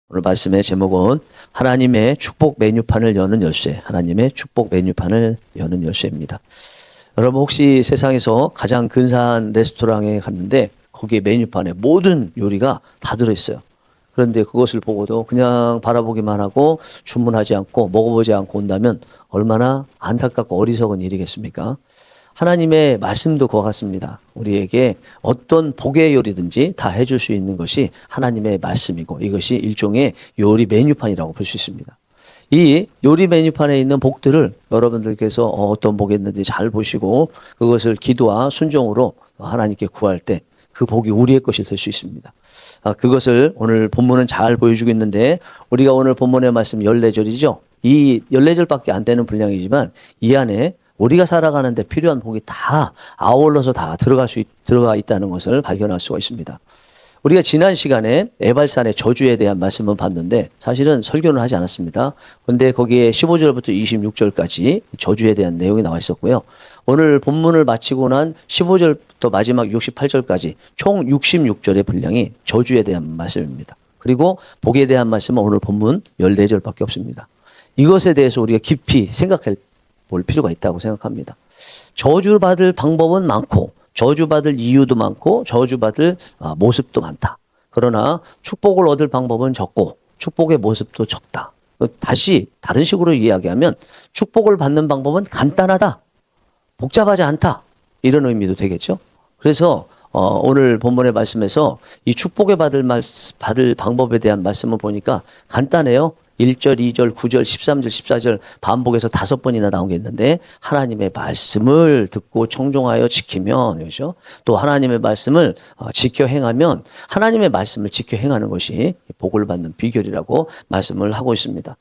오늘 말씀의 제목은 하나님의 축복 메뉴판을 여는 열쇠, 하나님의 축복 메뉴판을 여는 열쇠입니다. 여러분 혹시 세상에서 가장 근사한 레스토랑에 갔는데 거기에 메뉴판에 모든 요리가 다 들어있어요. 그런데 그것을 보고도 그냥 바라보기만 하고 주문하지 않고 먹어보지 않고 온다면 얼마나 안타깝고 어리석은 일이겠습니까? 하나님의 말씀도 그와 같습니다. 우리에게 어떤 복의 요리든지 다 해줄 수 있는 것이 하나님의 말씀이고 이것이 일종의 요리 메뉴판이라고 볼 수 있습니다. 이 요리 메뉴판에 있는 복들을 여러분들께서 어떤 복이 있는지 잘 보시고 그것을 기도와 순종으로 하나님께 구할 때 그 복이 우리의 것이 될 수 있습니다. 그것을 오늘 본문은 잘 보여주고 있는데 우리가 오늘 본문의 말씀 14절이죠. 이 14절밖에 안 되는 분량이지만 이 안에 우리가 살아가는데 필요한 복이 다 아울러서 다 들어가 있다는 것을 발견할 수가 있습니다. 우리가 지난 시간에 에발산의 저주에 대한 말씀을 봤는데 사실은 설교는 하지 않았습니다. 그런데 거기에 15절부터 26절까지 저주에 대한 내용이 나와 있었고요. 오늘 본문을 마치고 난 15절부터 마지막 68절까지 총 66절의 분량이 저주에 대한 말씀입니다. 그리고 복에 대한 말씀은 오늘 본문 14절밖에 없습니다. 이것에 대해서 우리가 깊이 생각해 볼 필요가 있다고 생각합니다. 저주받을 방법은 많고 저주받을 이유도 많고 저주받을 모습도 많다. 그러나 축복을 얻을 방법은 적고 축복의 모습도 적다. 다시 다른 식으로 이야기하면 축복을 받는 방법은 간단하다. 복잡하지 않다. 이런 의미도 되겠죠. 그래서 오늘 본문의 말씀에서 이 축복에 받을 방법에 대한 말씀을 보니까 간단해요. 1절, 2절, 9절, 13절, 14절 반복해서 5번이나 나온 게 있는데 하나님의 말씀을 듣고 청종하여 지키면 그렇죠? 또 하나님의 말씀을 지켜 행하면 하나님의 말씀을 지켜 행하는 것이 복을 받는 비결이라고 말씀을 하고 있습니다.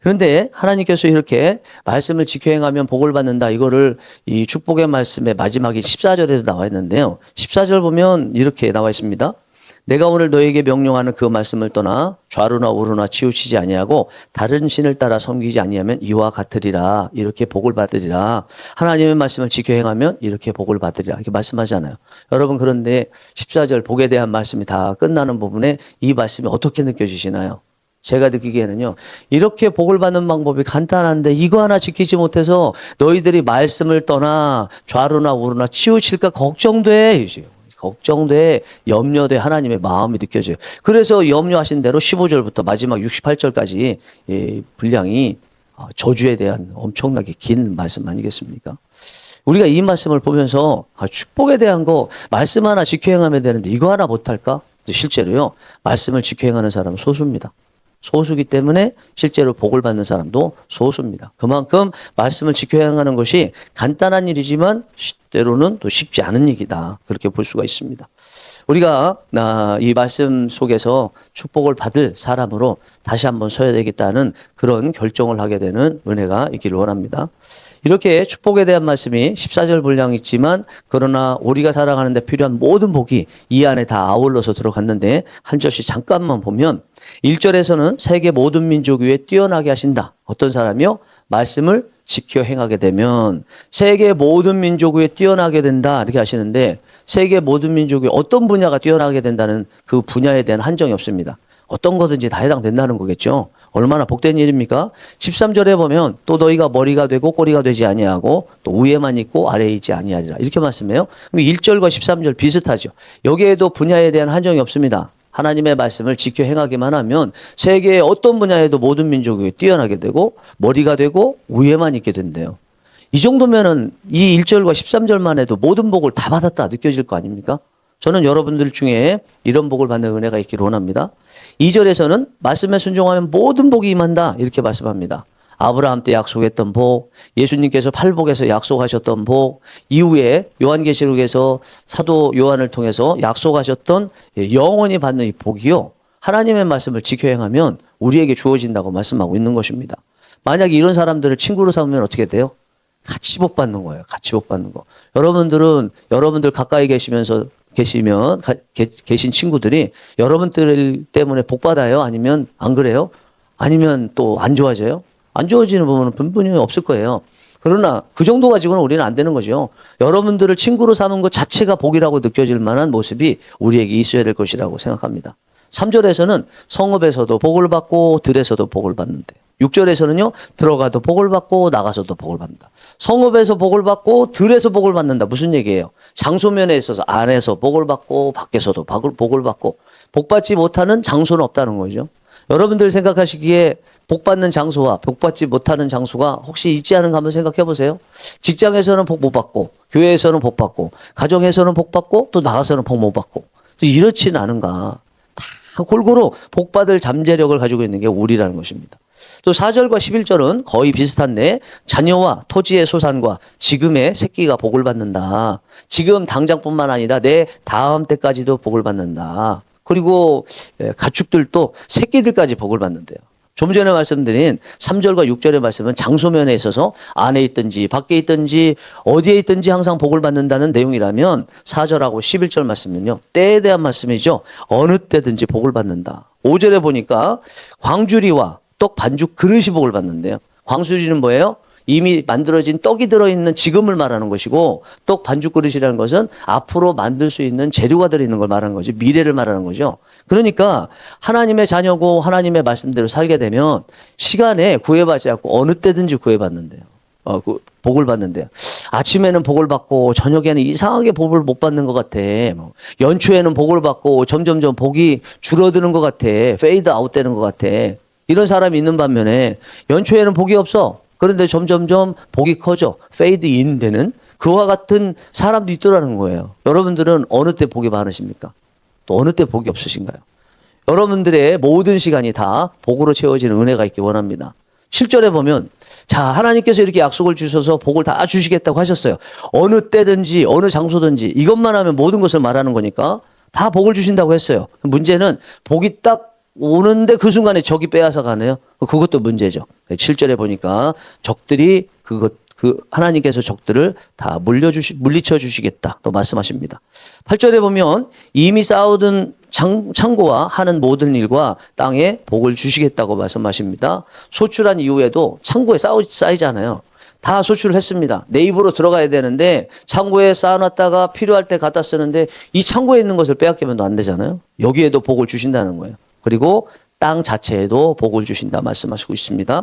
그런데 하나님께서 이렇게 말씀을 지켜 행하면 복을 받는다. 이거를 이 축복의 말씀의 마지막에 14절에도 나와 있는데요. 14절 보면 이렇게 나와 있습니다. 내가 오늘 너에게 명령하는 그 말씀을 떠나 좌로나 우로나 치우치지 아니하고 다른 신을 따라 섬기지 아니하면 이와 같으리라. 이렇게 복을 받으리라. 하나님의 말씀을 지켜 행하면 이렇게 복을 받으리라. 이렇게 말씀하잖아요. 여러분 그런데 14절 복에 대한 말씀이 다 끝나는 부분에 이 말씀이 어떻게 느껴지시나요? 제가 느끼기에는요. 이렇게 복을 받는 방법이 간단한데 이거 하나 지키지 못해서 너희들이 말씀을 떠나 좌로나 우로나 치우칠까 걱정돼. 걱정돼, 염려돼 하나님의 마음이 느껴져요. 그래서 염려하신 대로 15절부터 마지막 68절까지 분량이 저주에 대한 엄청나게 긴 말씀 아니겠습니까? 우리가 이 말씀을 보면서 축복에 대한 거 말씀 하나 지켜 행하면 되는데 이거 하나 못할까? 실제로요. 말씀을 지켜 행하는 사람은 소수입니다. 소수기 때문에 실제로 복을 받는 사람도 소수입니다. 그만큼 말씀을 지켜 행하는 것이 간단한 일이지만 때로는 또 쉽지 않은 일이다. 그렇게 볼 수가 있습니다. 우리가 이 말씀 속에서 축복을 받을 사람으로 다시 한번 서야 되겠다는 그런 결정을 하게 되는 은혜가 있기를 원합니다. 이렇게 축복에 대한 말씀이 14절 분량이 있지만 그러나 우리가 살아가는데 필요한 모든 복이 이 안에 다 아울러서 들어갔는데 한 절씩 잠깐만 보면 1절에서는 세계 모든 민족 위에 뛰어나게 하신다. 어떤 사람이요? 말씀을 지켜 행하게 되면 세계 모든 민족 위에 뛰어나게 된다. 이렇게 하시는데 세계 모든 민족 위에 어떤 분야가 뛰어나게 된다는 그 분야에 대한 한정이 없습니다. 어떤 거든지 다 해당된다는 거겠죠. 얼마나 복된 일입니까? 13절에 보면 또 너희가 머리가 되고 꼬리가 되지 아니하고 또 위에만 있고 아래에 있지 아니하리라. 이렇게 말씀해요. 1절과 13절 비슷하죠. 여기에도 분야에 대한 한정이 없습니다. 하나님의 말씀을 지켜 행하기만 하면 세계의 어떤 분야에도 모든 민족이 뛰어나게 되고 머리가 되고 위에만 있게 된대요. 이 정도면은 이 1절과 13절만 해도 모든 복을 다 받았다 느껴질 거 아닙니까? 저는 여러분들 중에 이런 복을 받는 은혜가 있기를 원합니다. 2절에서는 말씀에 순종하면 모든 복이 임한다 이렇게 말씀합니다. 아브라함 때 약속했던 복, 예수님께서 팔복에서 약속하셨던 복, 이후에 요한계시록에서 사도 요한을 통해서 약속하셨던 영원히 받는 이 복이요. 하나님의 말씀을 지켜 행하면 우리에게 주어진다고 말씀하고 있는 것입니다. 만약에 이런 사람들을 친구로 삼으면 어떻게 돼요? 같이 복 받는 거예요. 같이 복 받는 거. 여러분들 가까이 계신 친구들이 여러분들 때문에 복 받아요? 아니면 안 그래요? 아니면 또 안 좋아져요? 안 좋아지는 부분은 분명히 없을 거예요. 그러나 그 정도 가지고는 우리는 안 되는 거죠. 여러분들을 친구로 삼은 것 자체가 복이라고 느껴질 만한 모습이 우리에게 있어야 될 것이라고 생각합니다. 3절에서는 성읍에서도 복을 받고 들에서도 복을 받는데 6절에서는요. 들어가도 복을 받고 나가서도 복을 받는다. 성읍에서 복을 받고 들에서 복을 받는다. 무슨 얘기예요? 장소면에 있어서 안에서 복을 받고 밖에서도 복을 받고 복받지 못하는 장소는 없다는 거죠. 여러분들 생각하시기에 복받는 장소와 복받지 못하는 장소가 혹시 있지 않은가 한번 생각해 보세요. 직장에서는 복 못 받고 교회에서는 복 받고 가정에서는 복 받고 또 나가서는 복 못 받고 또 이렇지는 않은가. 다 골고루 복 받을 잠재력을 가지고 있는 게 우리라는 것입니다. 또 4절과 11절은 거의 비슷한데 자녀와 토지의 소산과 지금의 새끼가 복을 받는다. 지금 당장뿐만 아니라 내 다음 때까지도 복을 받는다. 그리고 가축들도 새끼들까지 복을 받는데요. 좀 전에 말씀드린 3절과 6절의 말씀은 장소면에 있어서 안에 있든지 밖에 있든지 어디에 있든지 항상 복을 받는다는 내용이라면 4절하고 11절 말씀은요. 때에 대한 말씀이죠. 어느 때든지 복을 받는다. 5절에 보니까 광주리와 떡 반죽 그릇이 복을 받는데요. 광수리는 뭐예요? 이미 만들어진 떡이 들어있는 지금을 말하는 것이고 떡 반죽 그릇이라는 것은 앞으로 만들 수 있는 재료가 들어있는 걸 말하는 거죠. 미래를 말하는 거죠. 그러니까 하나님의 자녀고 하나님의 말씀대로 살게 되면 시간에 구애받지 않고 어느 때든지 구애받는데요. 복을 받는데요. 아침에는 복을 받고 저녁에는 이상하게 복을 못 받는 것 같아. 연초에는 복을 받고 점점점 복이 줄어드는 것 같아. 페이드 아웃 되는 것 같아. 이런 사람이 있는 반면에 연초에는 복이 없어. 그런데 점점점 복이 커져. 페이드 인 되는 그와 같은 사람도 있더라는 거예요. 여러분들은 어느 때 복이 많으십니까? 또 어느 때 복이 없으신가요? 여러분들의 모든 시간이 다 복으로 채워지는 은혜가 있기 원합니다. 7절에 보면 자 하나님께서 이렇게 약속을 주셔서 복을 다 주시겠다고 하셨어요. 어느 때든지 어느 장소든지 이것만 하면 모든 것을 말하는 거니까 다 복을 주신다고 했어요. 문제는 복이 딱 오는데 그 순간에 적이 빼앗아 가네요. 그것도 문제죠. 7절에 보니까 적들이 하나님께서 적들을 다 물리쳐 주시겠다. 또 말씀하십니다. 8절에 보면 이미 쌓아둔 창고와 하는 모든 일과 땅에 복을 주시겠다고 말씀하십니다. 소출한 이후에도 창고에 쌓이잖아요. 다 소출을 했습니다. 내 입으로 들어가야 되는데 창고에 쌓아놨다가 필요할 때 갖다 쓰는데 이 창고에 있는 것을 빼앗기면 안 되잖아요. 여기에도 복을 주신다는 거예요. 그리고 땅 자체에도 복을 주신다 말씀하시고 있습니다.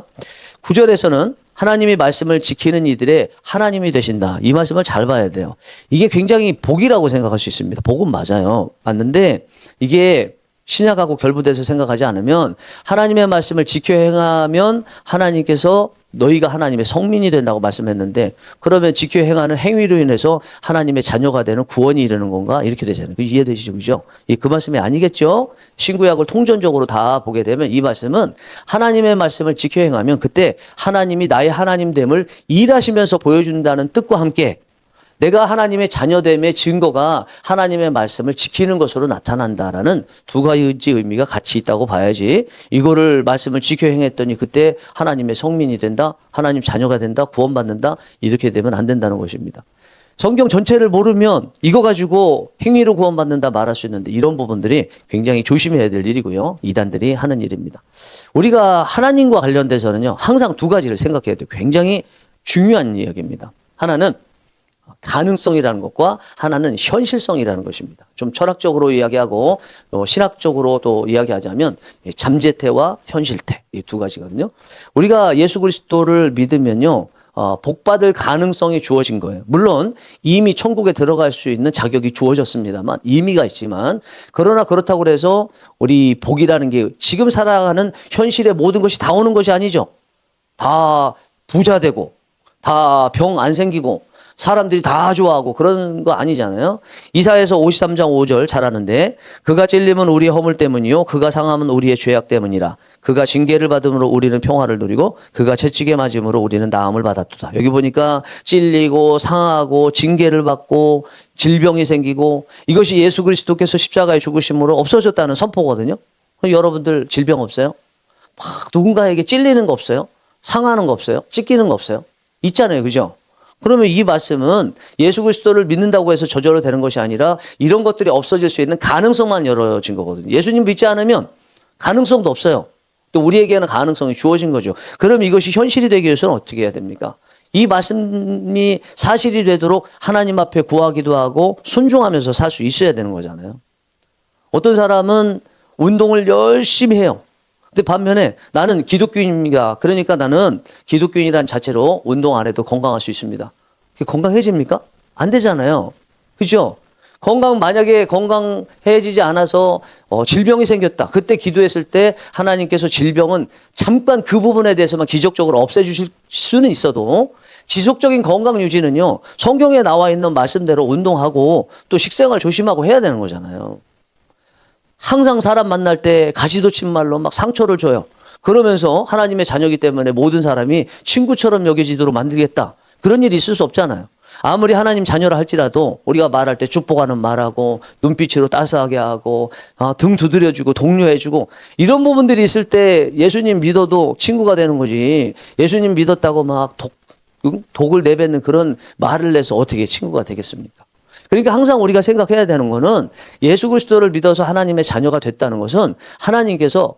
9절에서는 하나님이 말씀을 지키는 이들의 하나님이 되신다. 이 말씀을 잘 봐야 돼요. 이게 굉장히 복이라고 생각할 수 있습니다. 복은 맞아요. 맞는데 이게 신약하고 결부돼서 생각하지 않으면 하나님의 말씀을 지켜 행하면 하나님께서 너희가 하나님의 성민이 된다고 말씀했는데 그러면 지켜 행하는 행위로 인해서 하나님의 자녀가 되는 구원이 이르는 건가? 이렇게 되잖아요. 이해되시죠? 그죠? 그 말씀이 아니겠죠? 신구약을 통전적으로 다 보게 되면 이 말씀은 하나님의 말씀을 지켜 행하면 그때 하나님이 나의 하나님됨을 일하시면서 보여준다는 뜻과 함께 내가 하나님의 자녀됨의 증거가 하나님의 말씀을 지키는 것으로 나타난다라는 두 가지 의미가 같이 있다고 봐야지 이거를 말씀을 지켜 행했더니 그때 하나님의 성민이 된다, 하나님 자녀가 된다, 구원받는다 이렇게 되면 안 된다는 것입니다. 성경 전체를 모르면 이거 가지고 행위로 구원받는다 말할 수 있는데 이런 부분들이 굉장히 조심해야 될 일이고요. 이단들이 하는 일입니다. 우리가 하나님과 관련돼서는요. 항상 두 가지를 생각해야 돼요. 굉장히 중요한 이야기입니다. 하나는 가능성이라는 것과 하나는 현실성이라는 것입니다. 좀 철학적으로 이야기하고 또 신학적으로 또 이야기하자면 잠재태와 현실태 이 두 가지거든요. 우리가 예수 그리스도를 믿으면요. 복받을 가능성이 주어진 거예요. 물론 이미 천국에 들어갈 수 있는 자격이 주어졌습니다만 의미가 있지만 그러나 그렇다고 해서 우리 복이라는 게 지금 살아가는 현실의 모든 것이 다 오는 것이 아니죠. 다 부자 되고 다 병 안 생기고 사람들이 다 좋아하고 그런 거 아니잖아요. 이사야서 53장 5절 잘 아는데 그가 찔림은 우리의 허물 때문이요 그가 상함은 우리의 죄악 때문이라. 그가 징계를 받음으로 우리는 평화를 누리고 그가 채찍에 맞음으로 우리는 나음을 받았도다. 여기 보니까 찔리고 상하고 징계를 받고 질병이 생기고 이것이 예수 그리스도께서 십자가에 죽으심으로 없어졌다는 선포거든요. 여러분들 질병 없어요? 막 누군가에게 찔리는 거 없어요? 상하는 거 없어요? 찢기는 거 없어요? 있잖아요. 그죠? 그러면 이 말씀은 예수 그리스도를 믿는다고 해서 저절로 되는 것이 아니라 이런 것들이 없어질 수 있는 가능성만 열어진 거거든요. 예수님 믿지 않으면 가능성도 없어요. 또 우리에게는 가능성이 주어진 거죠. 그럼 이것이 현실이 되기 위해서는 어떻게 해야 됩니까? 이 말씀이 사실이 되도록 하나님 앞에 구하기도 하고 순종하면서 살 수 있어야 되는 거잖아요. 어떤 사람은 운동을 열심히 해요. 근데 반면에 나는 기독교인입니다. 그러니까 나는 기독교인이란 자체로 운동 안 해도 건강할 수 있습니다. 건강해집니까? 안 되잖아요. 그죠? 만약에 건강해지지 않아서 질병이 생겼다. 그때 기도했을 때 하나님께서 질병은 잠깐 그 부분에 대해서만 기적적으로 없애주실 수는 있어도 지속적인 건강 유지는요, 성경에 나와 있는 말씀대로 운동하고 또 식생활 조심하고 해야 되는 거잖아요. 항상 사람 만날 때 가시돋친 말로 막 상처를 줘요. 그러면서 하나님의 자녀이기 때문에 모든 사람이 친구처럼 여겨지도록 만들겠다. 그런 일이 있을 수 없잖아요. 아무리 하나님 자녀라 할지라도 우리가 말할 때 축복하는 말하고 눈빛으로 따스하게 하고 등 두드려주고 독려해주고 이런 부분들이 있을 때 예수님 믿어도 친구가 되는 거지. 예수님 믿었다고 막 독을 내뱉는 그런 말을 해서 어떻게 친구가 되겠습니까? 그러니까 항상 우리가 생각해야 되는 거는 예수 그리스도를 믿어서 하나님의 자녀가 됐다는 것은 하나님께서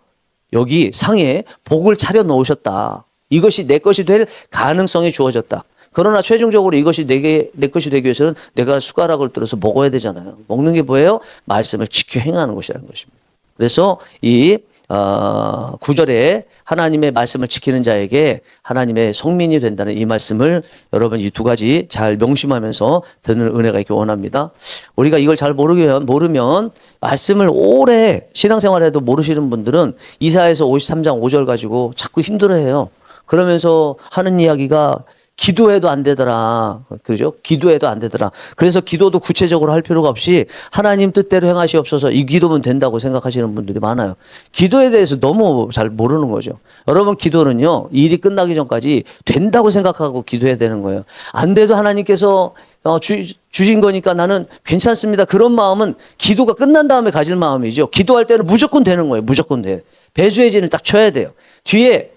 여기 상에 복을 차려 놓으셨다. 이것이 내 것이 될 가능성이 주어졌다. 그러나 최종적으로 이것이 내 것이 되기 위해서는 내가 숟가락을 들어서 먹어야 되잖아요. 먹는 게 뭐예요? 말씀을 지켜 행하는 것이라는 것입니다. 그래서 이 9절에 하나님의 말씀을 지키는 자에게 하나님의 성민이 된다는 이 말씀을 여러분 이 두 가지 잘 명심하면서 듣는 은혜가 있기 원합니다. 우리가 이걸 잘 모르면 말씀을 오래 신앙생활에도 모르시는 분들은 이사야서 53장 5절 가지고 자꾸 힘들어해요. 그러면서 하는 이야기가 기도해도 안 되더라. 그러죠? 기도해도 안 되더라. 그래서 기도도 구체적으로 할 필요가 없이 하나님 뜻대로 행하시옵소서 이 기도면 된다고 생각하시는 분들이 많아요. 기도에 대해서 너무 잘 모르는 거죠. 여러분 기도는요. 일이 끝나기 전까지 된다고 생각하고 기도해야 되는 거예요. 안 돼도 하나님께서 주신 거니까 나는 괜찮습니다. 그런 마음은 기도가 끝난 다음에 가질 마음이죠. 기도할 때는 무조건 되는 거예요. 무조건 돼. 배수의 진을 딱 쳐야 돼요. 뒤에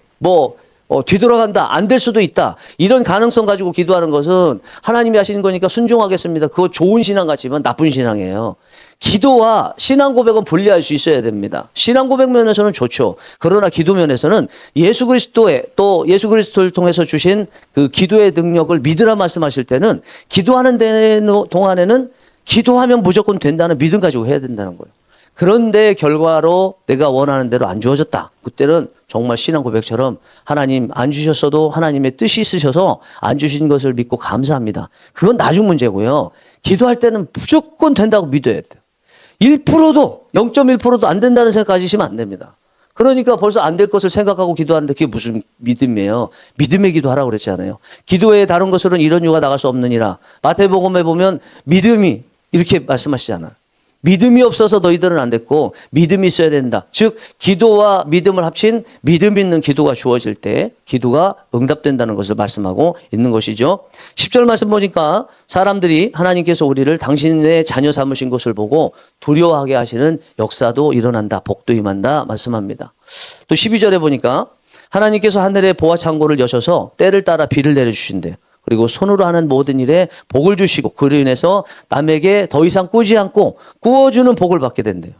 뒤돌아간다. 안 될 수도 있다. 이런 가능성 가지고 기도하는 것은 하나님이 하시는 거니까 순종하겠습니다. 그거 좋은 신앙 같지만 나쁜 신앙이에요. 기도와 신앙 고백은 분리할 수 있어야 됩니다. 신앙 고백 면에서는 좋죠. 그러나 기도 면에서는 예수 그리스도를 통해서 주신 그 기도의 능력을 믿으라 말씀하실 때는 기도하는 동안에는 기도하면 무조건 된다는 믿음 가지고 해야 된다는 거예요. 그런데 결과로 내가 원하는 대로 안 주어졌다. 그때는 정말 신앙 고백처럼 하나님 안 주셨어도 하나님의 뜻이 있으셔서 안 주신 것을 믿고 감사합니다. 그건 나중 문제고요. 기도할 때는 무조건 된다고 믿어야 돼요. 1%도 0.1%도 안 된다는 생각 가지시면 안 됩니다. 그러니까 벌써 안 될 것을 생각하고 기도하는데 그게 무슨 믿음이에요. 믿음의 기도하라고 그랬잖아요. 기도에 다른 것으로는 이런 유가 나갈 수 없느니라. 마태복음에 보면 믿음이 이렇게 말씀하시잖아요. 믿음이 없어서 너희들은 안 됐고 믿음이 있어야 된다. 즉 기도와 믿음을 합친 믿음 있는 기도가 주어질 때 기도가 응답된다는 것을 말씀하고 있는 것이죠. 10절 말씀 보니까 사람들이 하나님께서 우리를 당신의 자녀 삼으신 것을 보고 두려워하게 하시는 역사도 일어난다. 복도 임한다 말씀합니다. 또 12절에 보니까 하나님께서 하늘의 보화 창고를 여셔서 때를 따라 비를 내려주신대요. 그리고 손으로 하는 모든 일에 복을 주시고 그로 인해서 남에게 더 이상 꾸지 않고 꾸어주는 복을 받게 된대요.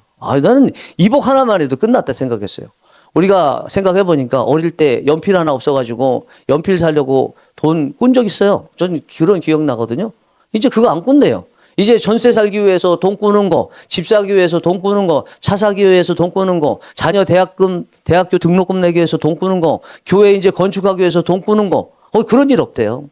나는 이 복 하나만 해도 끝났다 생각했어요. 우리가 생각해 보니까 어릴 때 연필 하나 없어가지고 연필 사려고 돈 꾼 적 있어요. 전 그런 기억 나거든요. 이제 그거 안 꾼대요. 이제 전세 살기 위해서 돈 꾸는 거, 집 사기 위해서 돈 꾸는 거, 차 사기 위해서 돈 꾸는 거, 자녀 대학교 등록금 내기 위해서 돈 꾸는 거, 교회 이제 건축하기 위해서 돈 꾸는 거, 그런 일 없대요.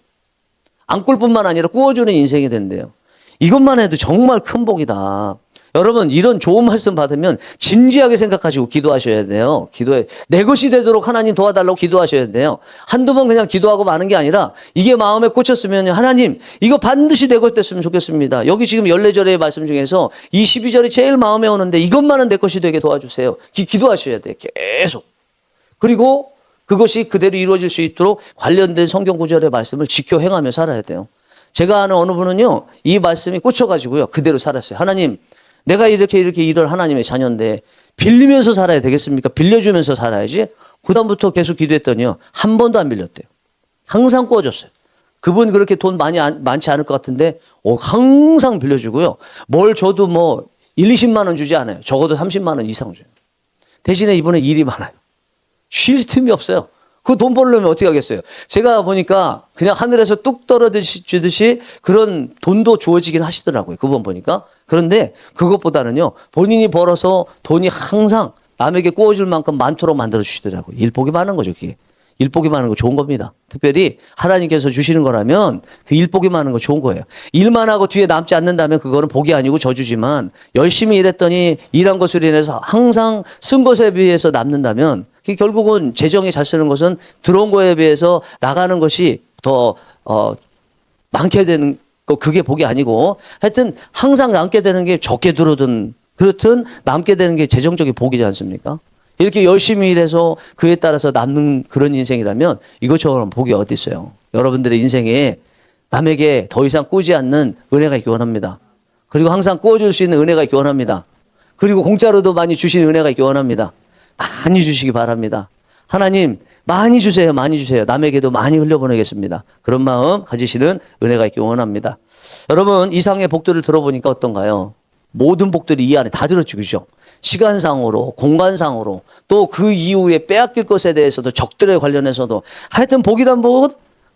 안 꿀 뿐만 아니라 꾸어주는 인생이 된대요. 이것만 해도 정말 큰 복이다. 여러분 이런 좋은 말씀 받으면 진지하게 생각하시고 기도하셔야 돼요. 내 것이 되도록 하나님 도와달라고 기도하셔야 돼요. 한두 번 그냥 기도하고 마는 게 아니라 이게 마음에 꽂혔으면 하나님 이거 반드시 내 것 됐으면 좋겠습니다. 여기 지금 14절의 말씀 중에서 이 12절이 제일 마음에 오는데 이것만은 내 것이 되게 도와주세요. 기도하셔야 돼요. 계속. 그리고 그것이 그대로 이루어질 수 있도록 관련된 성경 구절의 말씀을 지켜 행하며 살아야 돼요. 제가 아는 어느 분은요, 이 말씀이 꽂혀가지고요, 그대로 살았어요. 하나님, 내가 이렇게 일을 하나님의 자녀인데 빌리면서 살아야 되겠습니까? 빌려주면서 살아야지. 그다음부터 계속 기도했더니요, 한 번도 안 빌렸대요. 항상 꾸어줬어요. 그분 그렇게 돈 많지 않을 것 같은데, 항상 빌려주고요. 뭘 줘도 1, 20만 원 주지 않아요. 적어도 30만 원 이상 줘요. 대신에 이분은 일이 많아요. 쉴 틈이 없어요. 그 돈 벌려면 어떻게 하겠어요? 제가 보니까 그냥 하늘에서 뚝 떨어지듯이 그런 돈도 주어지긴 하시더라고요. 그분 보니까. 그런데 그것보다는요, 본인이 벌어서 돈이 항상 남에게 구워줄 만큼 많도록 만들어 주시더라고요. 일복이 많은 거죠, 그게. 일복이 많은 거 좋은 겁니다. 특별히 하나님께서 주시는 거라면 그 일복이 많은 거 좋은 거예요. 일만 하고 뒤에 남지 않는다면 그거는 복이 아니고 저주지만 열심히 일했더니 일한 것으로 인해서 항상 쓴 것에 비해서 남는다면 그게 결국은 재정에 잘 쓰는 것은 들어온 거에 비해서 나가는 것이 더 많게 되는 거 그게 복이 아니고 하여튼 항상 남게 되는 게 적게 들어오든 그렇든 남게 되는 게 재정적인 복이지 않습니까? 이렇게 열심히 일해서 그에 따라서 남는 그런 인생이라면 이것처럼 복이 어디 있어요? 여러분들의 인생에 남에게 더 이상 꾸지 않는 은혜가 있기 원합니다. 그리고 항상 꾸어줄 수 있는 은혜가 있기 원합니다. 그리고 공짜로도 많이 주시는 은혜가 있기 원합니다. 많이 주시기 바랍니다. 하나님 많이 주세요. 많이 주세요. 남에게도 많이 흘려보내겠습니다. 그런 마음 가지시는 은혜가 있기 원합니다. 여러분 이상의 복들을 들어보니까 어떤가요? 모든 복들이 이 안에 다 들었죠. 그죠? 시간상으로 공간상으로 또 그 이후에 빼앗길 것에 대해서도 적들에 관련해서도 하여튼 복이란 복은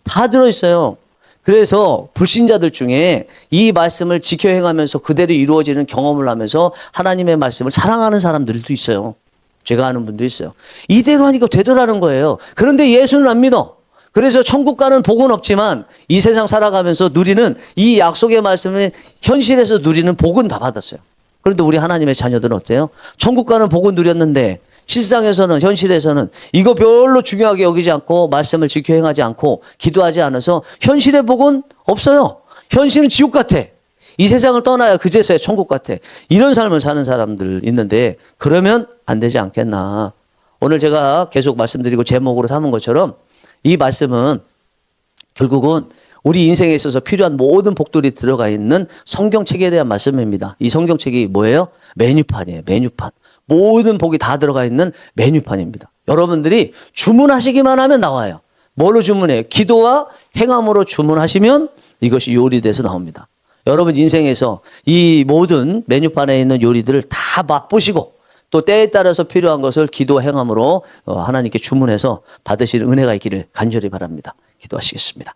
다 들어있어요. 그래서 불신자들 중에 이 말씀을 지켜 행하면서 그대로 이루어지는 경험을 하면서 하나님의 말씀을 사랑하는 사람들도 있어요. 제가 아는 분도 있어요. 이대로 하니까 되더라는 거예요. 그런데 예수는 안 믿어. 그래서 천국 가는 복은 없지만 이 세상 살아가면서 누리는 이 약속의 말씀을 현실에서 누리는 복은 다 받았어요. 그런데 우리 하나님의 자녀들은 어때요? 천국 가는 복은 누렸는데 실상에서는 현실에서는 이거 별로 중요하게 여기지 않고 말씀을 지켜 행하지 않고 기도하지 않아서 현실의 복은 없어요. 현실은 지옥 같아. 이 세상을 떠나야 그제서야 천국 같아. 이런 삶을 사는 사람들 있는데 그러면 안 되지 않겠나. 오늘 제가 계속 말씀드리고 제목으로 삼은 것처럼 이 말씀은 결국은 우리 인생에 있어서 필요한 모든 복들이 들어가 있는 성경책에 대한 말씀입니다. 이 성경책이 뭐예요? 메뉴판이에요. 메뉴판. 모든 복이 다 들어가 있는 메뉴판입니다. 여러분들이 주문하시기만 하면 나와요. 뭘로 주문해요? 기도와 행함으로 주문하시면 이것이 요리돼서 나옵니다. 여러분 인생에서 이 모든 메뉴판에 있는 요리들을 다 맛보시고 또 때에 따라서 필요한 것을 기도 행함으로 하나님께 주문해서 받으실 은혜가 있기를 간절히 바랍니다. 기도하시겠습니다.